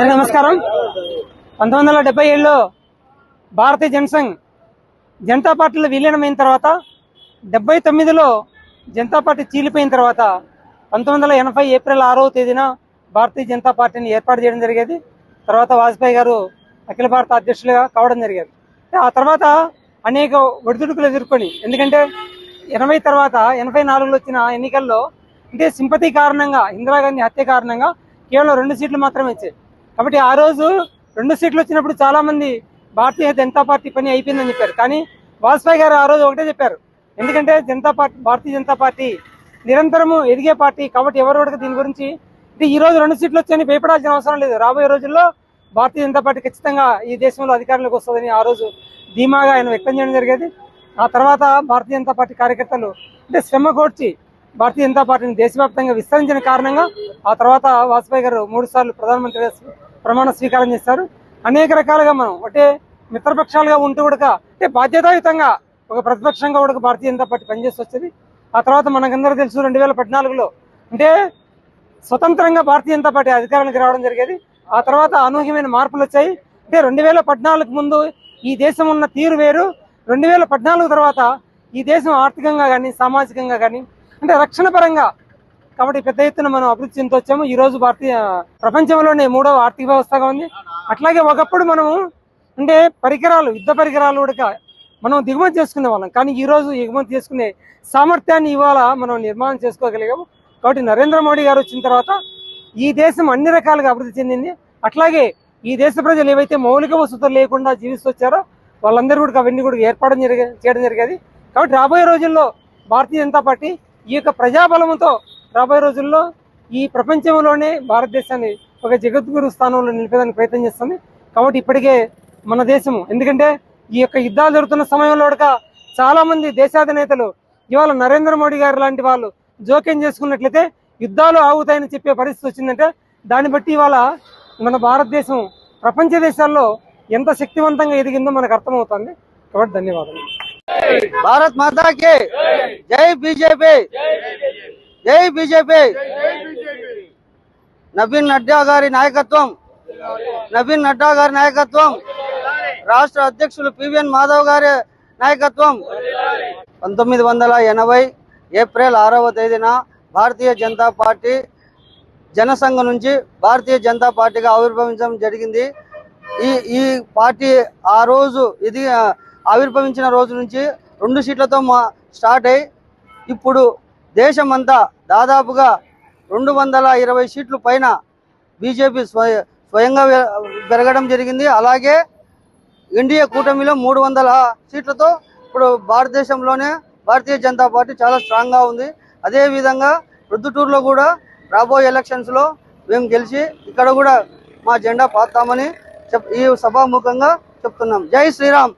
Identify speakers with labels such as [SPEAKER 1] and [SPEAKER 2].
[SPEAKER 1] నమస్కారం. 1977లో భారతీయ జనసంఘ్ జనతా పార్టీలో విలీనమైన తర్వాత 79లో జనతా పార్టీ చీలిపోయిన తర్వాత 1980 ఏప్రిల్ 6వ తేదీన భారతీయ జనతా పార్టీని ఏర్పాటు చేయడం జరిగేది. తర్వాత వాజ్పేయి గారు అఖిల భారత అధ్యక్షులుగా కావడం జరిగేది. ఆ తర్వాత అనేక ఒడిదుడుకులు ఎదుర్కొని, ఎందుకంటే 80 తర్వాత 84లో వచ్చిన ఎన్నికల్లో అంటే సింపతి కారణంగా, ఇందిరాగాంధీ హత్య కారణంగా కేవలం 2 సీట్లు మాత్రమే వచ్చాయి. కాబట్టి ఆ రోజు 2 సీట్లు వచ్చినప్పుడు చాలా మంది భారతీయ జనతా పార్టీ పని అయిపోయిందని చెప్పారు. కానీ వాజ్పేయి గారు ఆ రోజు ఒకటే చెప్పారు, ఎందుకంటే భారతీయ జనతా పార్టీ నిరంతరము ఎదిగే పార్టీ, కాబట్టి ఎవరు కూడా దీని గురించి ఈ రోజు 2 సీట్లు వచ్చాయని భయపడాల్సిన అవసరం లేదు. రాబోయే రోజుల్లో భారతీయ జనతా పార్టీ ఖచ్చితంగా ఈ దేశంలో అధికారంలోకి వస్తుందని ఆ రోజు ధీమాగా ఆయన వ్యక్తం చేయడం జరిగేది. ఆ తర్వాత భారతీయ జనతా పార్టీ కార్యకర్తలు అంటే శ్రమ కోర్చి భారతీయ జనతా పార్టీని దేశవ్యాప్తంగా విస్తరించిన కారణంగా ఆ తర్వాత వాజ్పేయి గారు 3 సార్లు ప్రధానమంత్రిగా ప్రమాణ స్వీకారం చేశారు. అనేక రకాలుగా మనం అంటే మిత్రపక్షాలుగా ఉంటూ కూడా అంటే బాధ్యతాయుతంగా ఒక ప్రతిపక్షంగా కూడా భారతీయ జనతా పార్టీ పనిచేసి వచ్చేది. ఆ తర్వాత మనకందరూ తెలుసు 2014లో అంటే స్వతంత్రంగా భారతీయ జనతా పార్టీ అధికారానికి రావడం జరిగేది. ఆ తర్వాత అనూహ్యమైన మార్పులు వచ్చాయి. అంటే 2014 ముందు ఈ దేశం ఉన్న తీరు వేరు, 2014 తర్వాత ఈ దేశం ఆర్థికంగా కానీ సామాజికంగా కానీ అంటే రక్షణ పరంగా కాబట్టి పెద్ద ఎత్తున మనం అభివృద్ధి చెందొచ్చాము. ఈ రోజు భారతీయ ప్రపంచంలోనే 3వ ఆర్థిక వ్యవస్థగా ఉంది. అట్లాగే ఒకప్పుడు మనము అంటే యుద్ధ పరికరాలు కూడా మనం దిగుమతి చేసుకునే వాళ్ళం, కానీ ఈ రోజు ఎగుమతి చేసుకునే సామర్థ్యాన్ని ఇవాళ మనం నిర్మాణం చేసుకోగలిగాము. కాబట్టి నరేంద్ర మోడీ గారు వచ్చిన తర్వాత ఈ దేశం అన్ని రకాలుగా అభివృద్ధి చెందింది. అట్లాగే ఈ దేశ ప్రజలు ఏవైతే మౌలిక వసతులు లేకుండా జీవిస్తొచ్చారో వాళ్ళందరూ కూడా అవన్నీ కూడా చేయడం జరిగేది. కాబట్టి రాబోయే రోజుల్లో భారతీయ జనతా పార్టీ ఈ యొక్క ప్రజాబలంతో రాబోయే రోజుల్లో ఈ ప్రపంచంలోనే భారతదేశాన్ని ఒక జగద్గురు స్థానంలో నిలిపేదానికి ప్రయత్నం చేస్తుంది. కాబట్టి ఇప్పటికే మన దేశం, ఎందుకంటే ఈ యొక్క యుద్ధాలు జరుగుతున్న సమయంలో చాలా మంది దేశాధినేతలు ఇవాళ నరేంద్ర మోడీ గారు లాంటి వాళ్ళు జోక్యం చేసుకున్నట్లయితే యుద్ధాలు ఆగుతాయని చెప్పే పరిస్థితి వచ్చిందంటే దాన్ని బట్టి ఇవాళ మన భారతదేశం ప్రపంచ దేశాల్లో ఎంత శక్తివంతంగా ఎదిగిందో మనకు అర్థమవుతుంది. కాబట్టి ధన్యవాదాలు.
[SPEAKER 2] భారత్ మాతాకి జై బీజేపీ, జై బీజేపీ. నవీన్ నడ్డా గారి నాయకత్వం, రాష్ట్ర అధ్యక్షులు పివిఎన్ మాధవ్ గారి నాయకత్వం. 1980 ఏప్రిల్ 6వ తేదీన భారతీయ జనతా పార్టీ జనసంఘ నుంచి భారతీయ జనతా పార్టీగా ఆవిర్భవించడం జరిగింది. ఈ పార్టీ ఆ రోజు ఆవిర్భవించిన రోజు నుంచి 2 సీట్లతో స్టార్ట్ అయ్యి ఇప్పుడు దేశమంతా దాదాపుగా 220 సీట్లు పైన బీజేపీ స్వయంగా పెరగడం జరిగింది. అలాగే ఎన్డీఏ కూటమిలో 300 సీట్లతో ఇప్పుడు భారతదేశంలోనే భారతీయ జనతా పార్టీ చాలా స్ట్రాంగ్గా ఉంది. అదేవిధంగా ప్రొద్దుటూరులో కూడా రాబోయే ఎలక్షన్స్లో మేము గెలిచి ఇక్కడ కూడా మా జెండా పాతామని ఈ సభాముఖంగా చెప్తున్నాం. జై శ్రీరామ్.